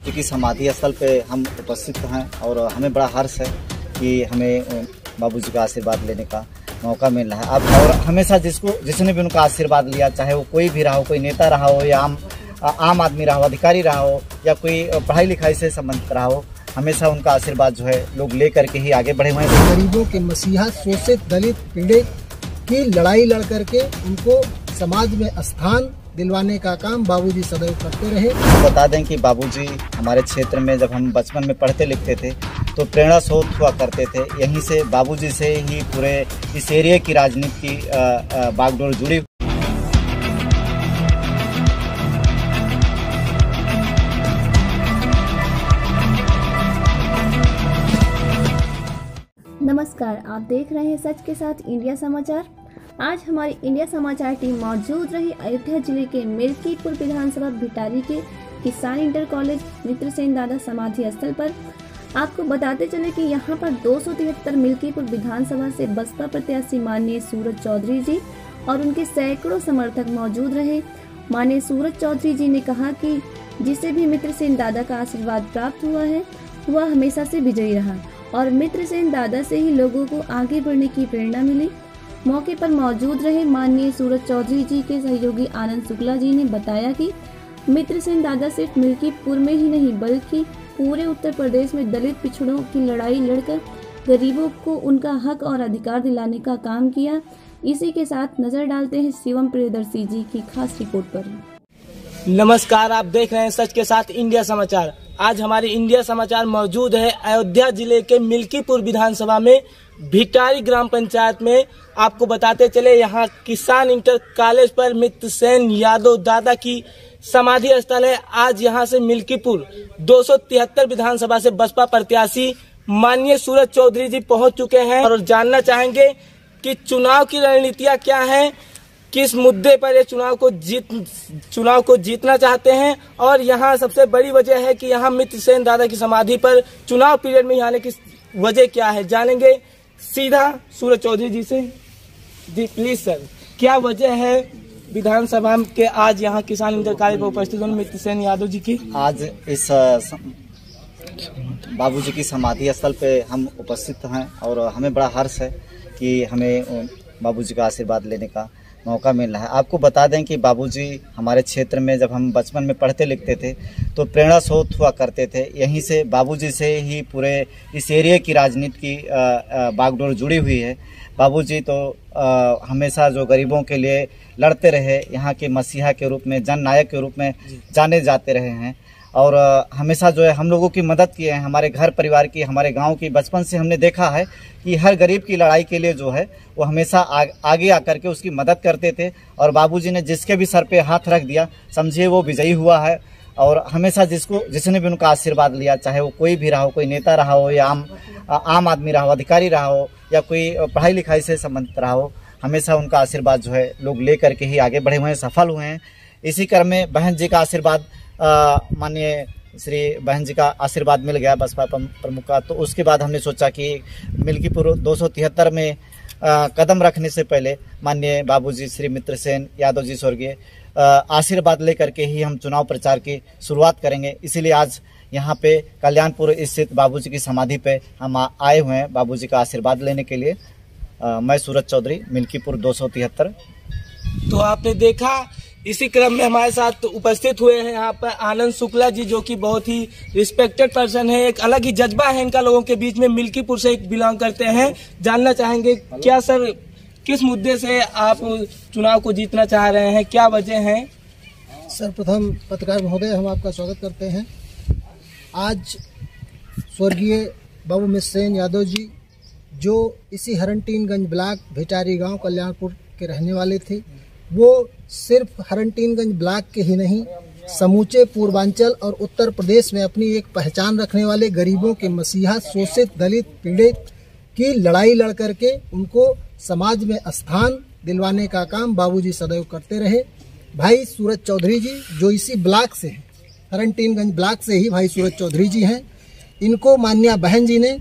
जी की समाधि स्थल पे हम उपस्थित हैं और हमें बड़ा हर्ष है कि हमें बाबूजी का आशीर्वाद लेने का मौका मिल रहा है। अब और हमेशा जिसने भी उनका आशीर्वाद लिया, चाहे वो कोई भी रहा हो, कोई नेता रहा हो या आम आदमी रहा हो, अधिकारी रहा हो या कोई पढ़ाई लिखाई से संबंधित रहा हो, हमेशा उनका आशीर्वाद जो है लोग ले करके ही आगे बढ़े हुए हैं। गरीबों के मसीहा, शोषित, दलित, पीड़ित की लड़ाई लड़ करके उनको समाज में स्थान दिलवाने का काम बाबूजी सदैव करते रहे। बता दें कि बाबूजी हमारे क्षेत्र में जब हम बचपन में पढ़ते लिखते थे तो प्रेरणा स्रोत हुआ करते थे। यहीं से बाबूजी से ही पूरे इस एरिया की राजनीति की बागडोर जुड़ी। नमस्कार, आप देख रहे हैं सच के साथ इंडिया समाचार। आज हमारी इंडिया समाचार टीम मौजूद रही अयोध्या जिले के मिल्कीपुर विधानसभा भिटारी के किसान इंटर कॉलेज मित्रसेन दादा समाधि स्थल पर। आपको बताते चले कि यहां पर 273 मिल्कीपुर विधानसभा से बसपा प्रत्याशी माननीय सूरज चौधरी जी और उनके सैकड़ों समर्थक मौजूद रहे। माननीय सूरज चौधरी जी ने कहा कि जिसे भी मित्रसेन दादा का आशीर्वाद प्राप्त हुआ है वह हमेशा से विजयी रहा और मित्रसेन दादा से ही लोगों को आगे बढ़ने की प्रेरणा मिली। मौके पर मौजूद रहे माननीय सूरज चौधरी जी के सहयोगी आनंद शुक्ला जी ने बताया कि मित्रसेन दादा सिर्फ मिल्कीपुर में ही नहीं बल्कि पूरे उत्तर प्रदेश में दलित पिछड़ों की लड़ाई लड़कर गरीबों को उनका हक और अधिकार दिलाने का काम किया। इसी के साथ नजर डालते हैं शिवम प्रियदर्शी जी की खास रिपोर्ट पर। नमस्कार, आप देख रहे हैं सच के साथ इंडिया समाचार। आज हमारी इंडिया समाचार मौजूद है अयोध्या जिले के मिल्कीपुर विधानसभा में भिटारी ग्राम पंचायत में। आपको बताते चले यहाँ किसान इंटर कॉलेज पर मित्रसेन यादव दादा की समाधि स्थल है। आज यहाँ से मिल्कीपुर 273 विधानसभा से बसपा प्रत्याशी माननीय सूरज चौधरी जी पहुँच चुके हैं और जानना चाहेंगे कि चुनाव की रणनीतियाँ क्या हैं, किस मुद्दे पर ये चुनाव को जीतना चाहते हैं और यहाँ सबसे बड़ी वजह है कि यहाँ मित्रसेन दादा की समाधि पर चुनाव पीरियड में आने की वजह क्या है, जानेंगे सीधा सूरज चौधरी जी से। जी प्लीज सर, क्या वजह है विधानसभा के आज यहाँ किसान इंटर कॉलेज पर उपस्थित होने मित्रसेन यादव जी की? आज इस बाबूजी की समाधि स्थल पे हम उपस्थित हैं और हमें बड़ा हर्ष है कि हमें बाबूजी का आशीर्वाद लेने का मौका मिल रहा है। आपको बता दें कि बाबूजी हमारे क्षेत्र में जब हम बचपन में पढ़ते लिखते थे तो प्रेरणा स्रोत हुआ करते थे। यहीं से बाबूजी से ही पूरे इस एरिया की राजनीति की बागडोर जुड़ी हुई है। बाबूजी तो हमेशा जो गरीबों के लिए लड़ते रहे, यहाँ के मसीहा के रूप में, जननायक के रूप में जाने जाते रहे हैं और हमेशा जो है हम लोगों की मदद किए हैं। हमारे घर परिवार की, हमारे गांव की, बचपन से हमने देखा है कि हर गरीब की लड़ाई के लिए जो है वो हमेशा आगे आकर के उसकी मदद करते थे और बाबूजी ने जिसके भी सर पे हाथ रख दिया समझिए वो विजयी हुआ है। और हमेशा जिसने भी उनका आशीर्वाद लिया, चाहे वो कोई भी रहा हो, कोई नेता रहा हो या आम आदमी रहा हो, अधिकारी रहा हो या कोई पढ़ाई लिखाई से संबंधित रहा हो, हमेशा उनका आशीर्वाद जो है लोग ले करके ही आगे बढ़े हुए हैं, सफल हुए हैं। इसी क्रम में बहन जी का आशीर्वाद, माननीय श्री बहन जी का आशीर्वाद मिल गया बसपा प्रमुख का। तो उसके बाद हमने सोचा कि मिल्कीपुर 273 में कदम रखने से पहले माननीय बाबूजी श्री मित्रसेन यादव जी स्वर्गीय आशीर्वाद लेकर के ही हम चुनाव प्रचार की शुरुआत करेंगे। इसीलिए आज यहाँ पे कल्याणपुर स्थित बाबूजी की समाधि पे हम आए हुए हैं बाबूजी का आशीर्वाद लेने के लिए। मैं सूरज चौधरी, मिल्कीपुर 273। तो आपने देखा, इसी क्रम में हमारे साथ उपस्थित हुए हैं यहाँ पर आनंद शुक्ला जी, जो कि बहुत ही रिस्पेक्टेड पर्सन है। एक अलग ही जज्बा है इनका लोगों के बीच में, मिल्कीपुर से बिलोंग करते हैं। जानना चाहेंगे क्या सर, किस मुद्दे से आप चुनाव को जीतना चाह रहे हैं, क्या वजह है? सर्वप्रथम पत्रकार महोदय, हम आपका स्वागत करते हैं। आज स्वर्गीय बाबू मित्रसेन यादव जी जो इसी हरनटीनगंज ब्लॉक भिटारी गांव कल्याणपुर के रहने वाले थे, वो सिर्फ हरनटीनगंज ब्लॉक के ही नहीं समूचे पूर्वांचल और उत्तर प्रदेश में अपनी एक पहचान रखने वाले गरीबों के मसीहा, शोषित, दलित, पीड़ित की लड़ाई लड़ करके उनको समाज में स्थान दिलवाने का काम बाबूजी सदैव करते रहे। भाई सूरज चौधरी जी जो इसी ब्लॉक से हैं, हरनटीनगंज ब्लॉक से ही भाई सूरज चौधरी जी हैं, इनको माननीय बहन जी ने